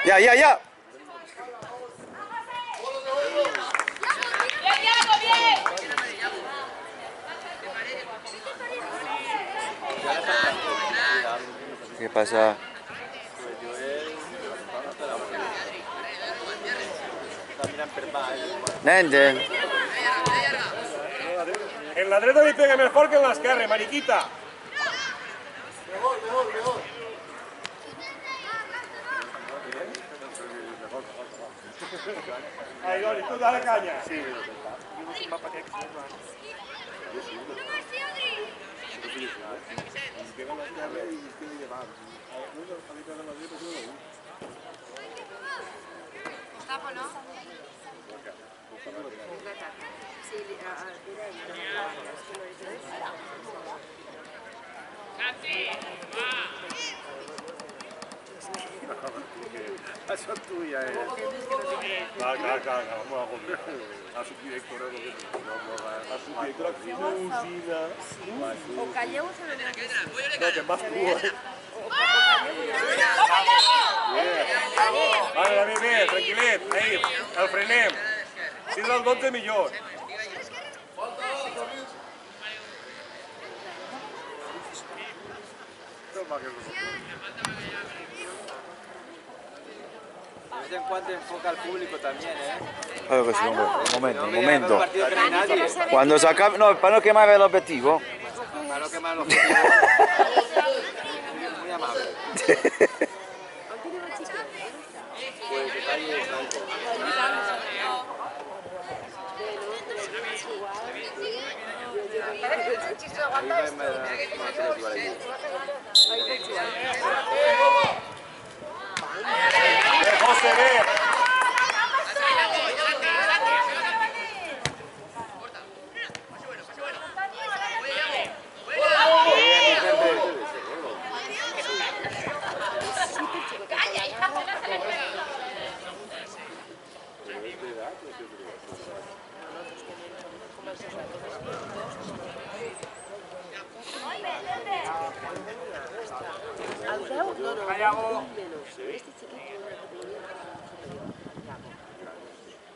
Ya, ya, ya. ¿Qué pasa? Nende. En la dreta li pega mejor que en l'esquerra, mariquita. Ahí, Dori, tú dale caña. Sí. Gustavo, ¿no? Això és tuya, Clar, vamos a comer. La subdirectora de la subdirectora Fusina. O calleu o se lo No, que más cua. Vale, bé, tranquil·let. Ahí, el frenem. Si és el 12 millor. De vez en cuando enfoca al público también, Claro que sí, hombre. Un momento. Un partido que no hay nadie. Cuando se acabe... No, para no quemar el objetivo. Para no quemar los objetivos. Muy amable. Pues detalle franco. José, ve.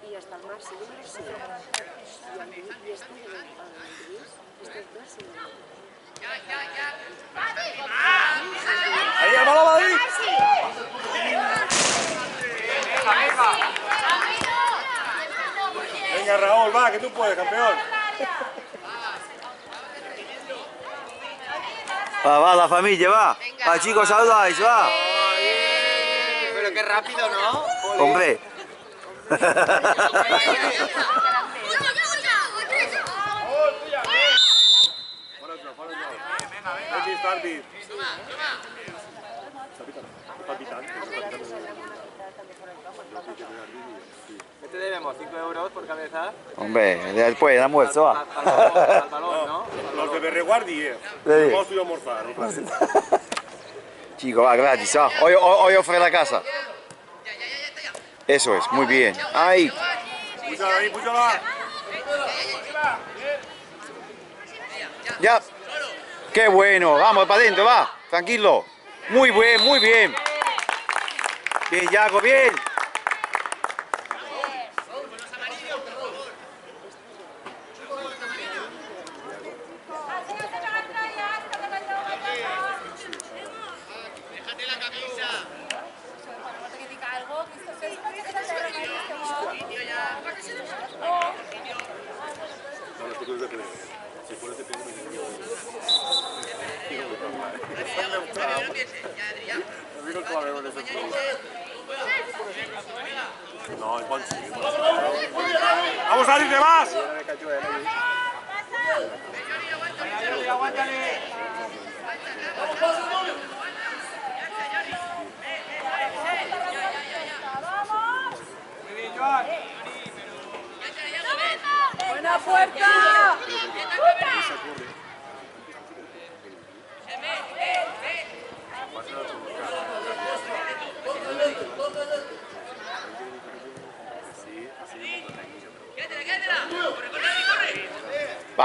Y hasta el máximo, sí. Y este es Ahí, el balón va ahí. Venga, Raúl, va, que tú puedes, campeón. Va, la familia, va. Va, chicos, saludáis, va. Pero qué rápido, ¿no? Hombre. ¿Qué te debemos? ¿5 € por cabeza? Hombre, después del almuerzo, va. Al balón, ¿no? Los de Berreguardi, Sí. Vamos a almorzar, un placer. Chicos, va, gratis, va. Hoy ofrece la casa. Eso es, muy bien. Ahí. Púchala ahí, púchala. Ya. Qué bueno. Vamos, para adentro, va. Tranquilo. Muy bien, muy bien. Bien, Yago, bien. No, igual sí. ¡Vamos a salir de más! ¡Buena puerta!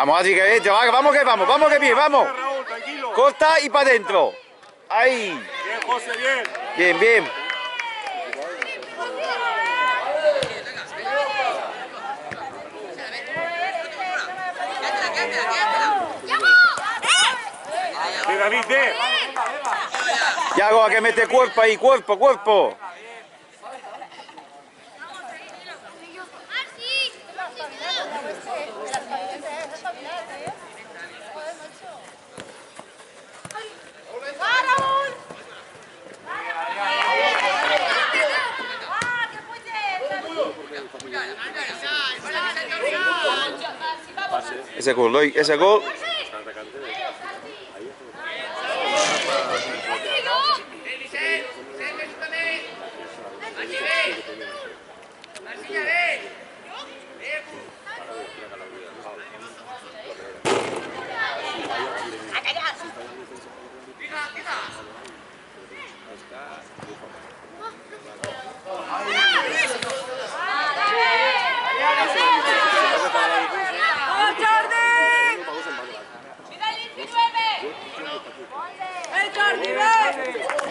Vamos, así que vamos que bien, vamos. Raúl, tranquilo. Corta y para adentro. Ahí. Bien, José, bien. Bien, bien. Bien, David, bien. Yago, a que mete cuerpo ahí, cuerpo. Ese gol, ese gol.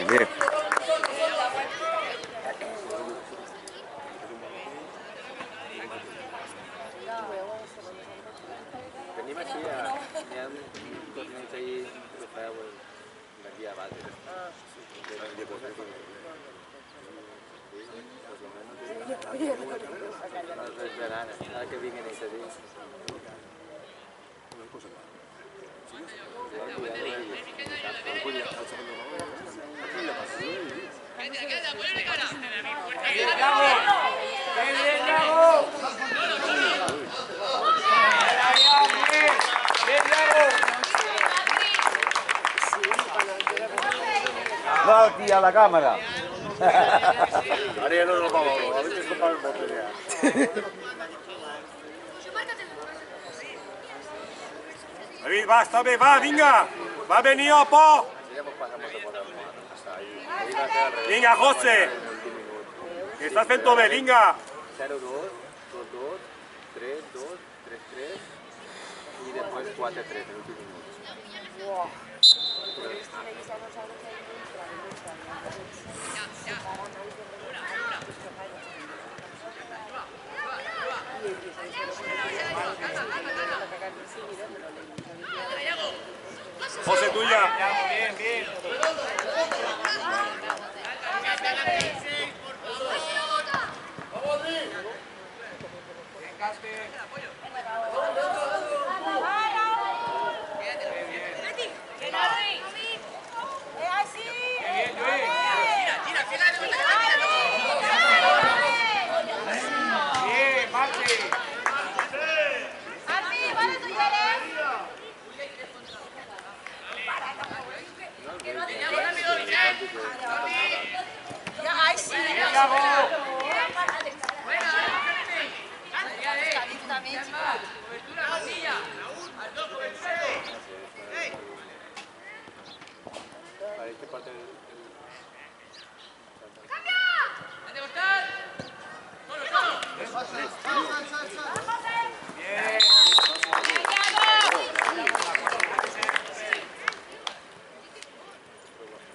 Bien. Tenim així, hi ha un torneig ahí que feu d'aquí a base. Els veranes, ara que vinguin ells a dir. No, tía, la cámara. Ahora ya no nos vamos, a veces comprar botella. David, va, està bé, va, vinga. Va venir, Opo. Vinga, José. Que estás fent-ho bé, vinga. 0-2, 2-2, 3-2, 3-3 y después 4-3 en el último minuto. José, tuya. Bien, bien.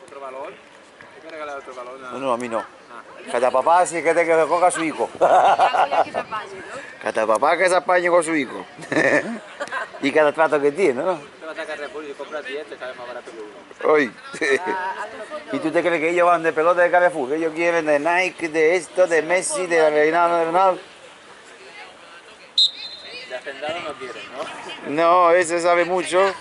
¿Otro balón? ¿Hay que regalar otro balón? No, a mí no. Cada papá sí que te que recoja a su hijo. Cada papá que se apañe con su hijo. Y cada trato que tiene, ¿no? Te vas a sacar Repul y compras 10, te sale más barato que uno. Hoy. ¿Y tú te crees que ellos van de pelota de Carrefour? Que ellos quieren de Nike, de esto, de Messi, de Reinaldo. De hacendado no quieren, ¿no? No, ese sabe mucho.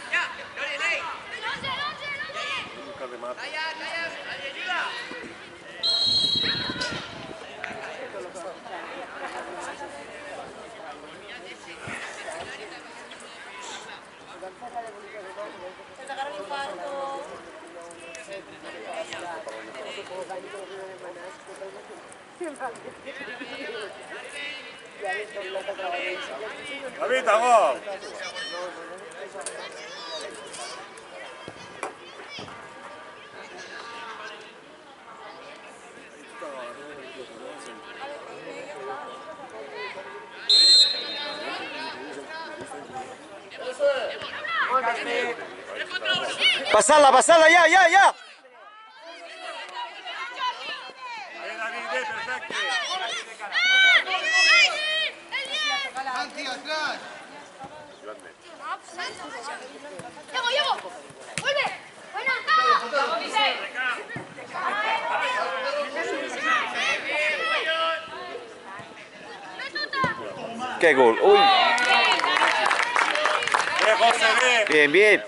David, gol. Pasala, pasala, ya, ya, ya. Ahí David, perfecto. Llego. Vuelve. Buena. Qué gol. Uy. José, Bien, bien.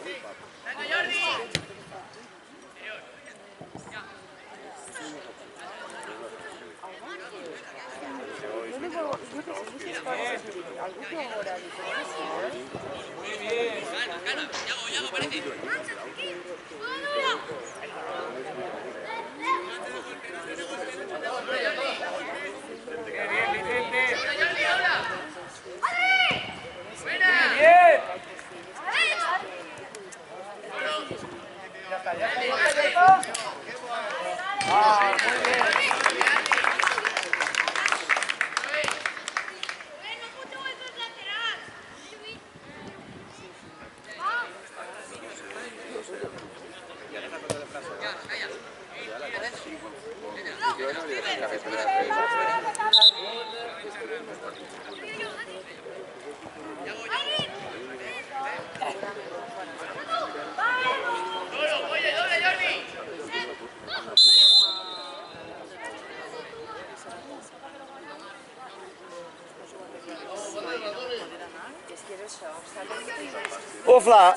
Ofla.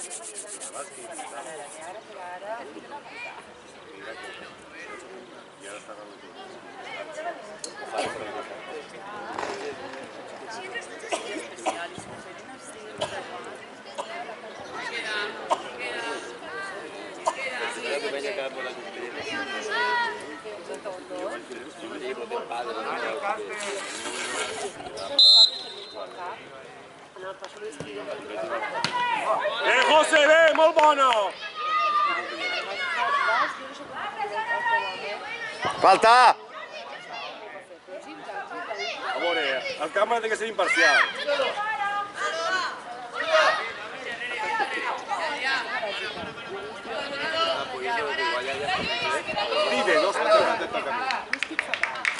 José, molt bona. Falta. A veure, el camp ha de ser imparcial. Vive, no se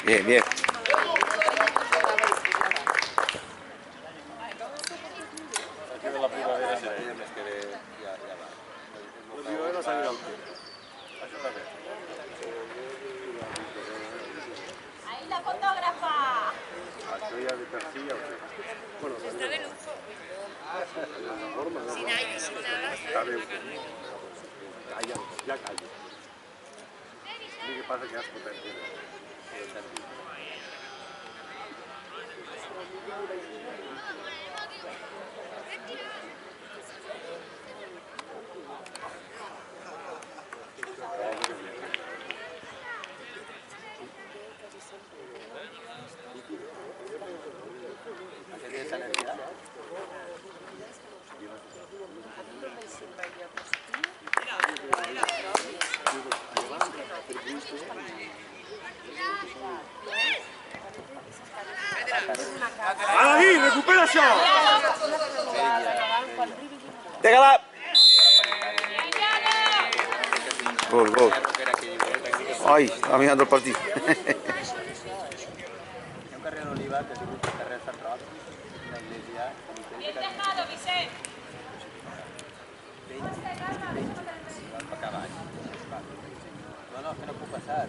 Bien, bien. la primavera ja. La primavera s'anirà al temps. Això també. Ahí la fotógrafa. Això ja de per si ja ho sé. Bueno, Está de lujo. la forma, no? Sin aire, sin nada. Està bé. Calla, ja calla. El que passa que ja es potència. A David, recupera això! Déjala. Gol, gol. Ay, va mirando el partido. Hi ha un carrer a l'Oliva que ha sigut el carrer Sant Roc, una església... Bien dejado, Vicent. Va cap avall. No, és que no puc passar.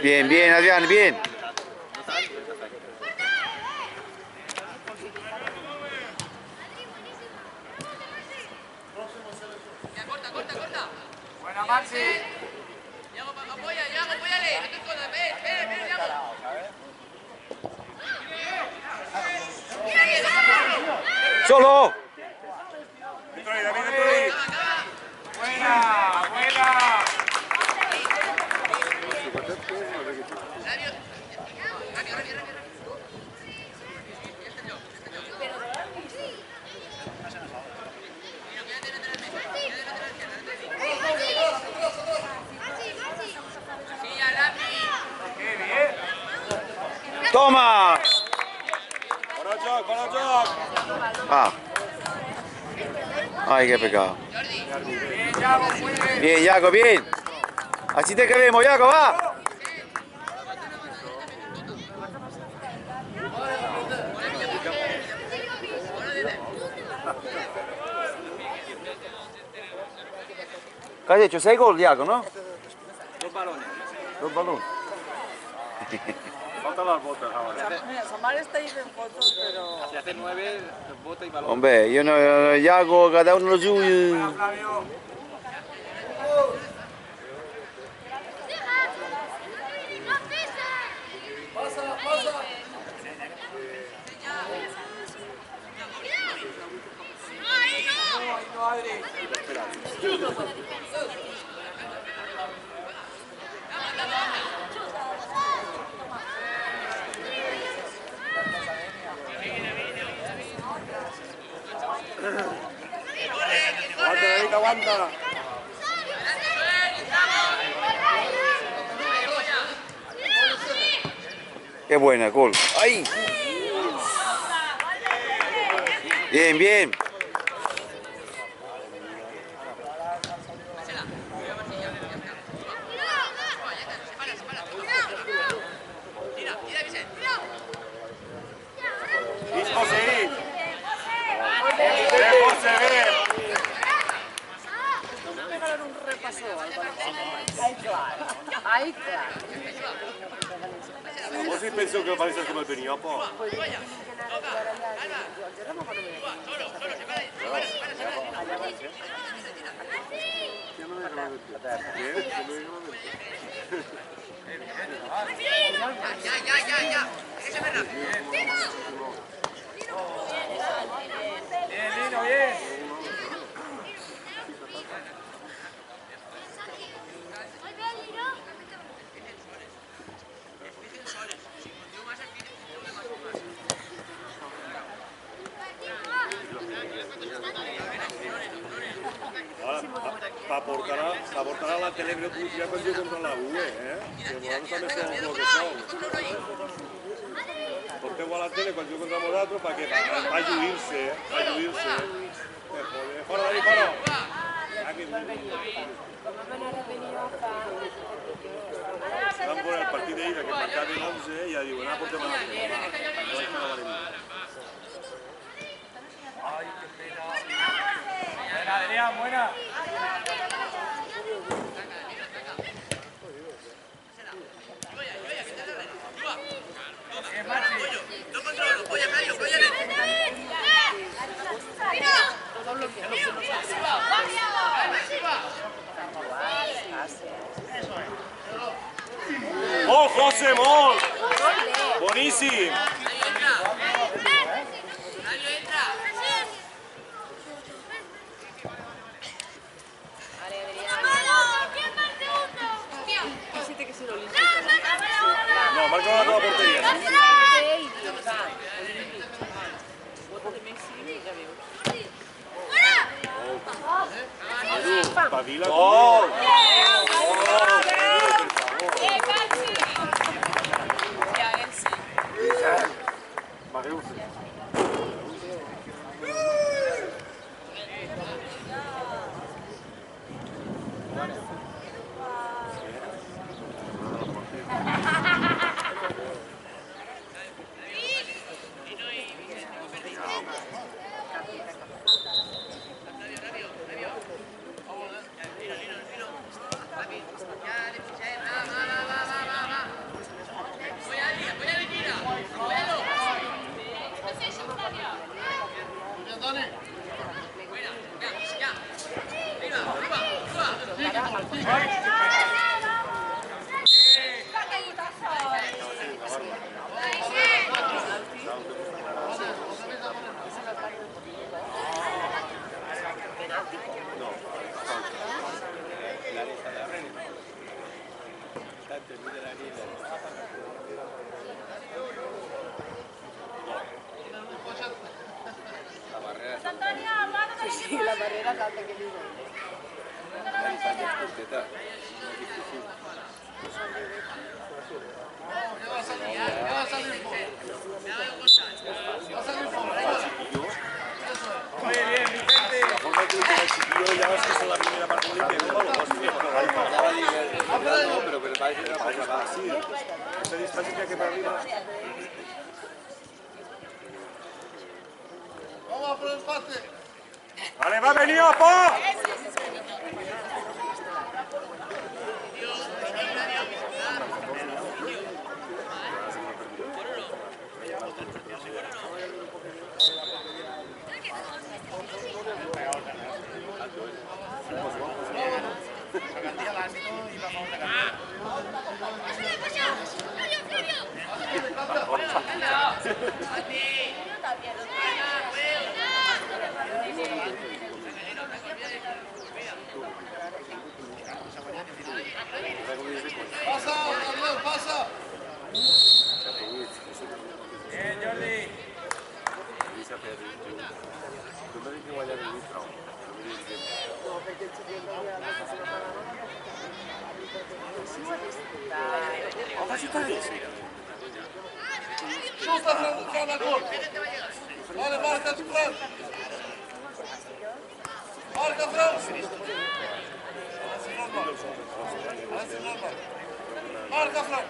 Bien, bien, Adrián, bien. Buena, Maxi. Yago, apóyale, no te escondas, ven, Yago. Solo. Dentro ahí, David, dentro ahí. Buena. Toma. Buon gioco! Ah. Ay, qué pecado. Bien, Jaco, bien. Así te queremos, Jaco, va. ¿Qué has hecho? 6 goles, Jaco, ¿no? 2 balones. 2 balones. Faltan las botas ahora. Samar está ahí en fotos, pero... Si hace 9, bota y balón. Hombre, yo no, Jaco, cada uno lo suyo. Aguanta, David, aguanta. Qué buena, gol. ¡Ay! Bien, bien. Disco, seguí. José, ver. Pegaron un repaso al balón. Ai, claro. Ai, claro. Vos sí pensó que parece come veniva poi. Ya. Déjame rápido. Bien, Lino, bien. Portarà la telegrafia per giocare contro la UE, che volevano sapere solo che sono. Porteu a la tele quan juga contra nosaltres perquè va lluir-se, Fora, David, fora! Vam veure el partit d'ahir que marcaven 11 i ja diuen, portem a la tele. Buena, Adrián, buena. No controlo, voy a Caio, voy a ver. Molt, José, molt! Boníssim! No, marca la teva porteria. Pavila. Gol! Sí, la barrera es alta que digo. Ya va a salir, Dani, apa! Vale, marca tu Fran. Marca Fran. Marca Fran.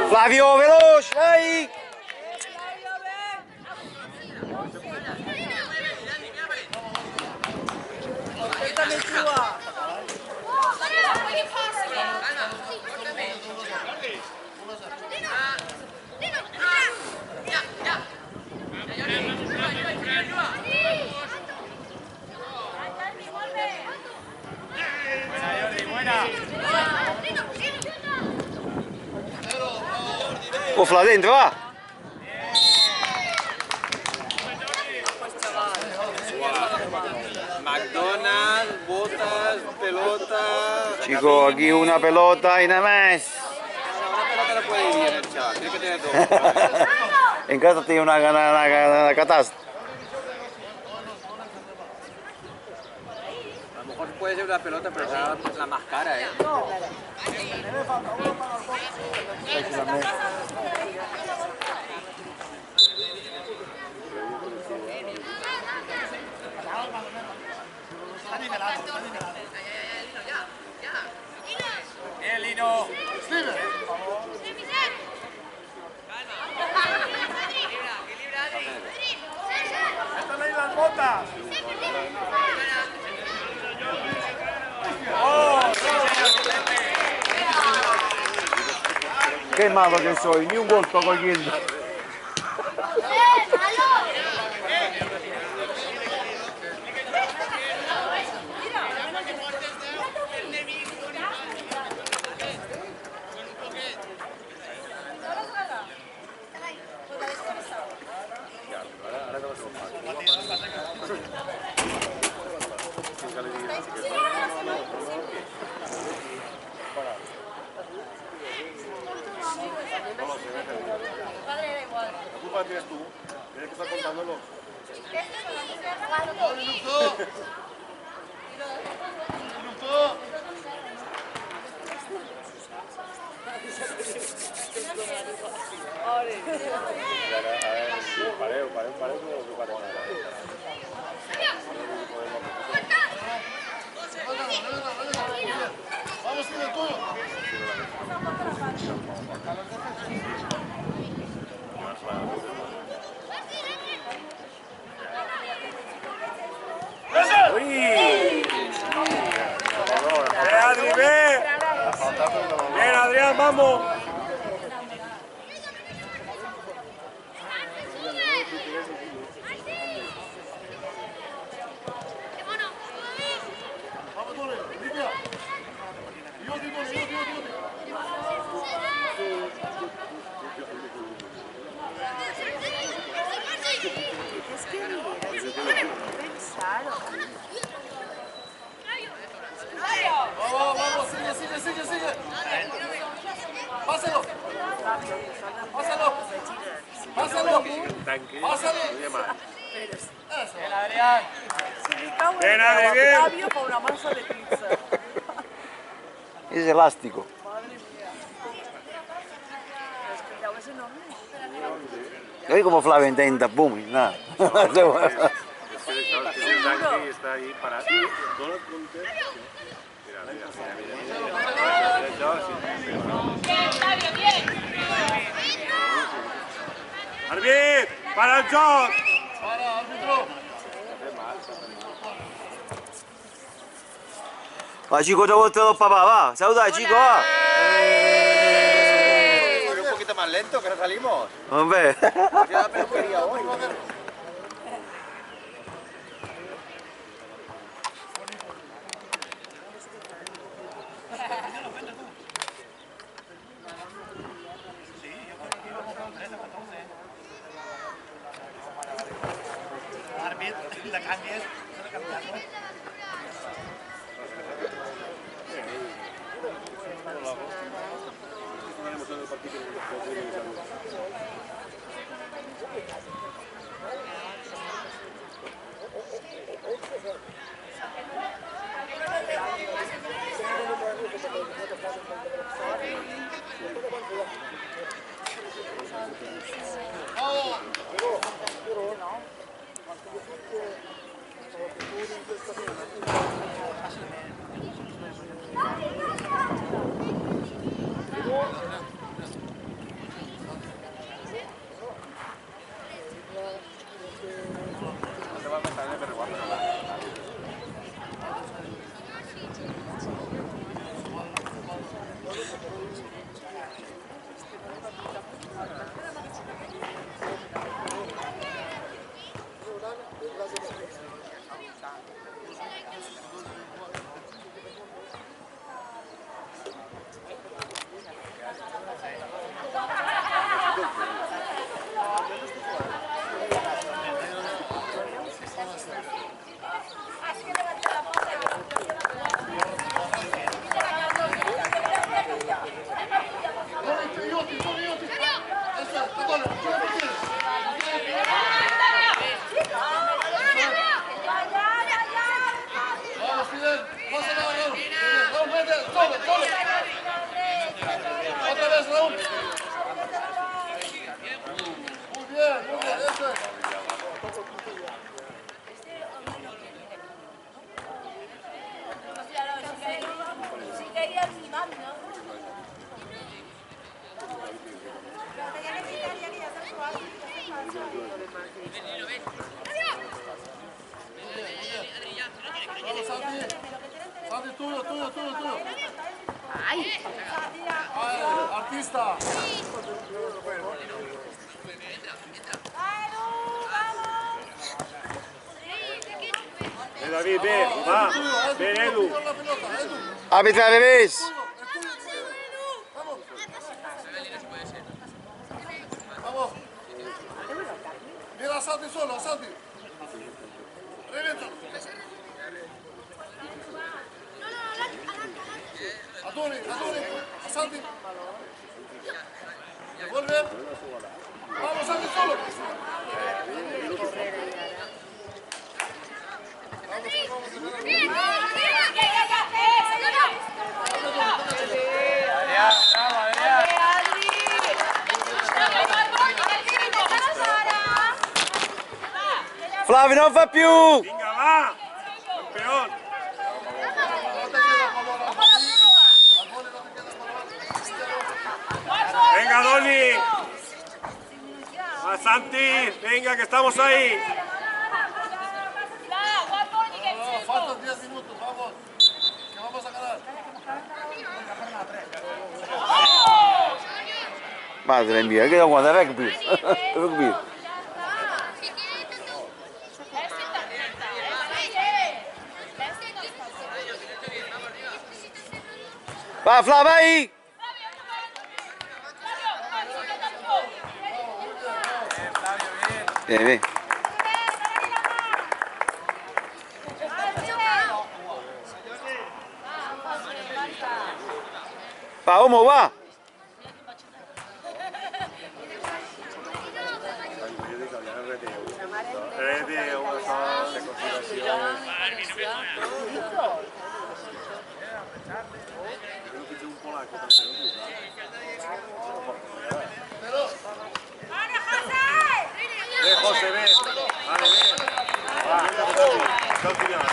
Flavio, veloce, dai! Ufla dentro, va! McDonald's, botas, pelota. Chico, aquí una pelota y nada más. Una pelota no puede vivir el chaval, tiene que tener todo. En casa tiene una catástrofe. A lo mejor puede ser una pelota, pero será la más cara, ¿eh? Bien, Lino. ¡Están ahí las botas! Qué malo que soy, ni un gol estoy cogiendo. La culpa la tienes tú. Tienes que estar contándolo. Vamos, tienes tú. Adri, ve. Bien, Adrián, vamos. Vamos, Tole, limpia. Dios, Dios, Dios, Dios, Dios. Pásalo. Pásalo. Un tanque. Pásalo. Muy mal. El Adrián. Bien, Adri, bien. Fabio con una masa de pizza. Es elástico. Madre mía. Cuidado, es enorme. ¿Veis cómo Flavio intenta? ¡Pum! Nada. Es que el tanque está ahí parado. Donald Conte. Mira, mira, mira. Bien, Flavio, bien. ¡Arbit! ¡Para el shot! Para, árbitro. Va, chicos, todos papá, va. Saluda, chicos, va. Un poquito más lento, que no salimos. Hombre. Ya la peluquería hoy. La cambies. Vamos, Fidel. Pásala, Raúl. Raúl, vete. Solo, solo. Otra vez, Raúl. Muy bien, eso es. Sigue animando. Vamos, Santi. Santi, tuyo, tuyo, tuyo, tuyo. Ay. Artista. Ven, David, ven. Va. Ven, Edu. Con la pelota, Edu. Árbitra, bebés. Vamos. Vamos. Mira a Santi solo, a Santi. Revienta. A Tony, a Santi. Devuelve. Vamos, Santi solo. Flavio, non fa più. Venga, va. Campeón. Venga, Doni. Va, Santi. Venga, que estamos ahí. Faltan 10 minutos, vamos. Que vamos a ganar. Madre mía, que aguanta rugby. Rugby. Va, Flavio, ahí. Bien, bien. Va, vamos, va. Marco también, ¿no? ¡Ahora, José! José, ven. Vale, ven. Va. Está al final,